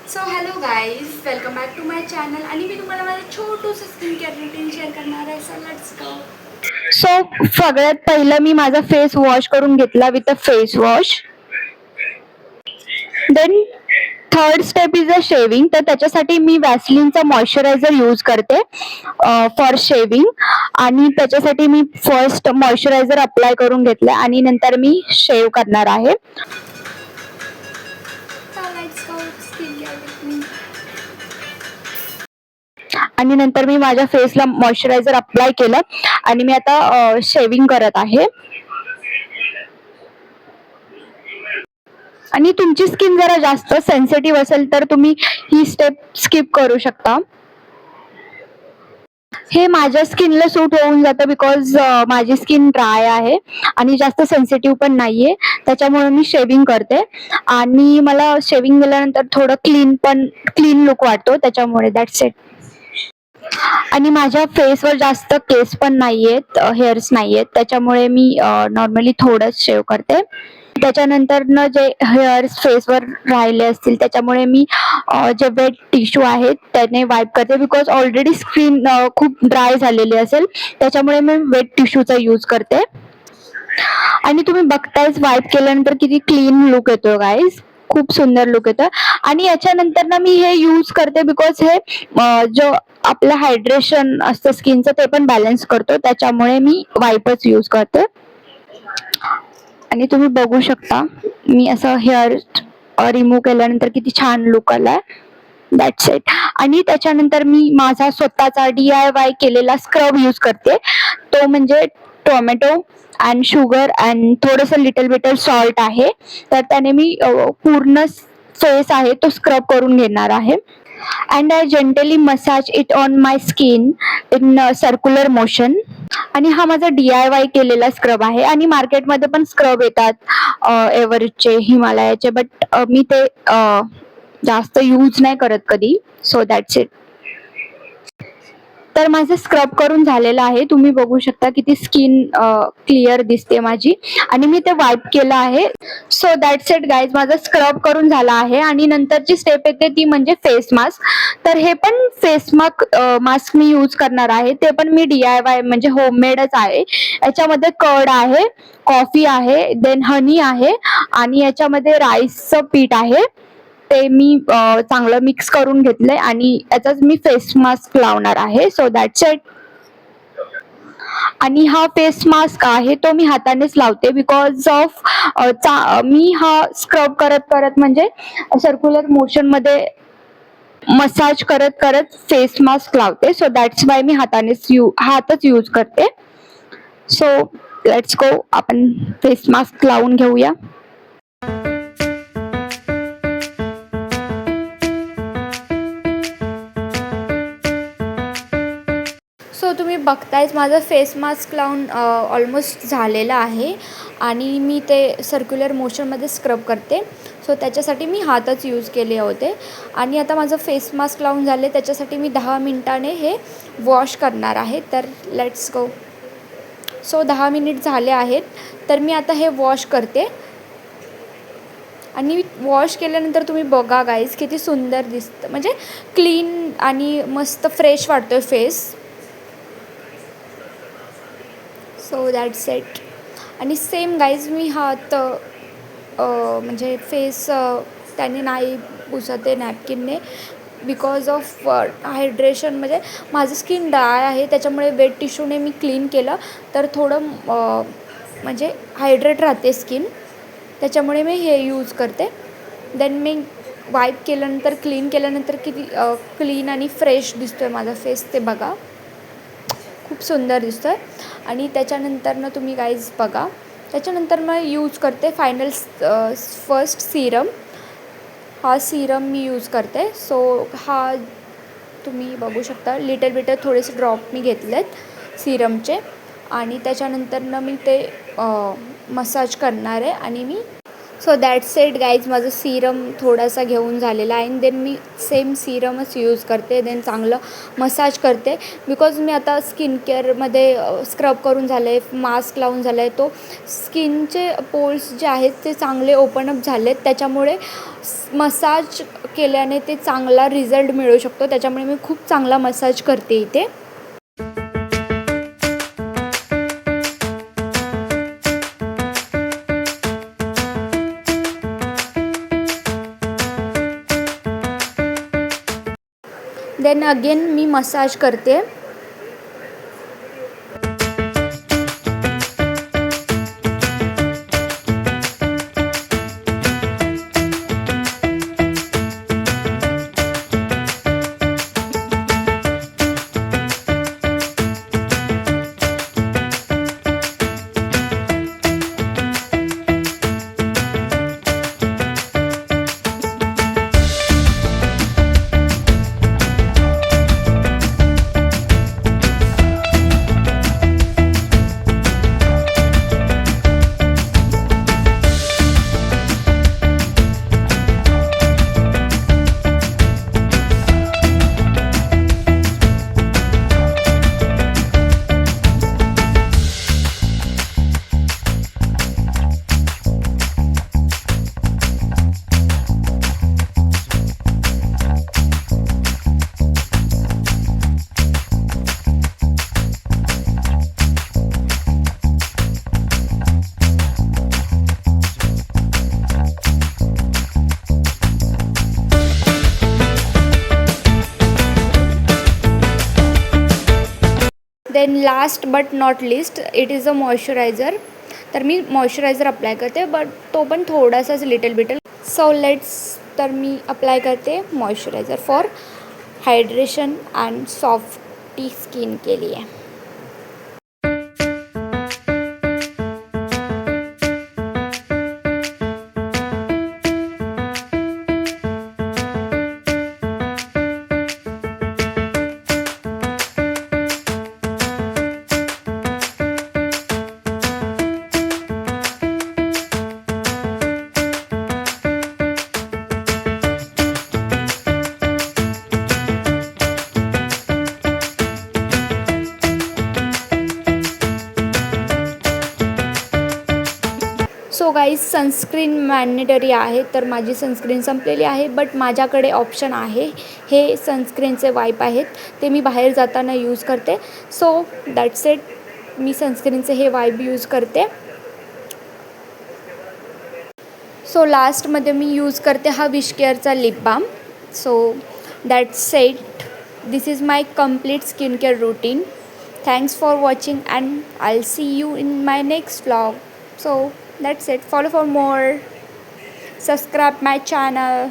So hello guys, welcome back to my channel. आणि मी तुम्हाला माझं छोटूसं स्किन केअर रुटीन शेअर करणार आहे. So let's go. सो सगळ्यात पहिलं मी माझा फेस वॉश करून घेतला with a face wash. Then third step is a shaving. तर त्याच्यासाठी मी वॅसलिनचा मॉइश्चरायझर यूज करते फॉर शेविंग. आणि त्याच्यासाठी मी फर्स्ट मॉइश्चरायझर अप्लाय करून घेतलं आणि नंतर मी शेव करणार आहे. So let's go skin care with me. आणि नंतर मी माझ्या फेसला मॉइश्चरायझर अप्लाय केलं आणि मी आता शेविंग करत आहे. आणि तुमची स्किन जरा जास्त सेन्सिटिव्ह असेल तर तुम्ही ही स्टेप स्किप करू शकता. हे माझ्या स्किनला सूट होऊन जातं बिकॉज माझी स्किन ड्राय आहे आणि जास्त सेन्सिटिव्ह पण नाहीये. त्याच्यामुळे मी शेविंग करते आणि मला शेविंग केल्यानंतर थोडं क्लीन लुक वाटतो, त्याच्यामुळे दॅट्स इट. आणि माझ्या फेसवर जास्त केस पण नाहीयेत, हेअर्स नाहीयेत, त्याच्यामुळे मी नॉर्मली थोडंच शेव करते. त्याच्यानंतर जे हेअर्स फेसवर राहिले असतील त्याच्यामुळे मी जे वेट टिश्यू आहेत त्याने वाईप करते बिकॉज ऑलरेडी स्किन खूप ड्राय झालेली असेल, त्याच्यामुळे मी वेट टिश्यूचा यूज करते. आणि तुम्ही बघतायच वाईप केल्यानंतर किती क्लीन लुक येतो गाईज, खूप सुंदर लुक येतं. आणि याच्यानंतर ना मी हे यूज करते बिकॉज हे जो आपलं हायड्रेशन असतं स्किनचं ते पण बॅलन्स करतो, त्याच्यामुळे मी वाईपच यूज करते. आणि तुम्ही बघू शकता मी असं हेअर रिमूव्ह केल्यानंतर किती छान लुक आलाय. That's it. आणि त्याच्यानंतर मी माझा स्वतःचा DIY केलेला स्क्रब यूज करते. तो म्हणजे टोमॅटो अँड शुगर अँड थोडंसं लिटल बिटल सॉल्ट आहे. तर त्याने मी पूर्ण फेस आहे तो स्क्रब करून घेणार आहे. And I gently massage it on my skin in circular motion. आणि हा माझा DIY केलेला स्क्रब आहे. आणि मार्केटमध्ये पण स्क्रब येतात एव्हरेस्टचे, हिमालयाचे, बट मी ते जास्त यूज नाही करत कधी. So that's it. तर माझं स्क्रब करून झालेलं आहे, तुम्ही बघू शकता किती स्किन क्लिअर दिसते माझी. आणि मी ते वाईप केलं आहे. सो दॅट्स इट गाईज, माझं स्क्रब करून झाला आहे. आणि नंतरची स्टेप येते ती म्हणजे फेस मास्क. तर हे पण फेस मास्क मी यूज करणार आहे. ते पण मी DIY म्हणजे होममेडच आहे. याच्यामध्ये कर्ड आहे, कॉफी आहे, देन हनी आहे आणि याच्यामध्ये राईसचं पीठ आहे. ते मी चांगलं मिक्स करून घेतलंय आणि याचाच मी फेस मास्क लावणार आहे. So that's it. आणि हा फेस मास्क आहे तो मी हातानेच लावते बिकॉज ऑफ मी हा स्क्रब करत करत म्हणजे सर्क्युलर मोशन मध्ये मसाज करत करत फेस मास्क लावते. सो दॅट्स वाय मी हातच यूज करते. सो लेट्स गो, आपण फेस मास्क लावून घेऊया. सो तुम्ही बघतायच माझं फेस मास्क लावून ऑलमोस्ट झालेलं आहे. आणि मी ते सर्क्युलर मोशनमध्ये स्क्रब करते. सो त्याच्यासाठी मी हातच यूज केले होते. आणि आता माझं फेस मास्क लावून झाले, त्याच्यासाठी मी 10 मिनिटाने हे वॉश करणार आहे. तर लेट्स गो. सो 10 मिनिट झाले आहेत, तर मी आता हे वॉश करते. आणि वॉश केल्यानंतर तुम्ही बघा गाईज किती सुंदर दिसतं, म्हणजे क्लीन आणि मस्त फ्रेश वाटतो फेस. So that's it. आणि सेम गाईज मी हात म्हणजे फेस त्याने नाही पुसत आहे नॅपकिनने बिकॉज ऑफ हायड्रेशन. म्हणजे माझं स्किन ड्राय आहे, त्याच्यामुळे वेट टिश्यूने मी क्लीन केलं तर थोडं म्हणजे हायड्रेट राहते स्किन, त्याच्यामुळे मी हे यूज करते. देन मी वाईप केल्यानंतर क्लीन केल्यानंतर किती क्लीन आणि फ्रेश दिसतो आहे माझा फेस, ते बघा खूप सुंदर दिसतो आहे. आणि त्याच्यानंतरनं तुम्ही गाईज बघा, त्याच्यानंतर मग यूज करते फर्स्ट सिरम. हा सिरम मी यूज करते. सो हा तुम्ही बघू शकता, लिटल बिटल थोडेसे ड्रॉप मी घेतलेत सिरमचे. आणि त्याच्यानंतरनं मी ते मसाज करणार आहे आणि मी सो दॅट्स इट गाईज. माझं सिरम थोडासा घेऊन झालेला आहे आणि देन मी सेम सिरमच यूज करते. देन चांगलं मसाज करते बिकॉज मी आता स्किन केअरमध्ये स्क्रब करून झालं आहे, मास्क लावून झालं आहे. तो स्किनचे पोल्स जे आहेत ते चांगले ओपनअप झाले आहेत. त्याच्यामुळे मसाज केल्याने ते चांगला रिझल्ट मिळू शकतो. त्याच्यामुळे मी खूप चांगला मसाज करते इथे. देन अगेन मी मसाज करते. Then last but not least it is a moisturiser. तर मी मॉइश्चरायझर अप्लाय करते बट तो पण थोडासाच लिटल बिटल. So let's. तर मी अप्लाय करते moisturiser for hydration and softy skin के लिए. सो गाईज सनस्क्रीन मॅन्डेटरी आहे. तर माझी सनस्क्रीन संपलेली आहे बट माझ्याकडे ऑप्शन आहे. हे सनस्क्रीनचे वाईप आहेत ते मी बाहेर जाताना यूज करते. So that's it. मी सनस्क्रीनचे हे वाईप यूज करते. सो लास्टमध्ये मी यूज करते हा विश केअरचा lip balm. So that's it. This is my complete skin care routine. Thanks for watching and I'll see you in my next vlog. So that's it. Follow for more. Subscribe my channel.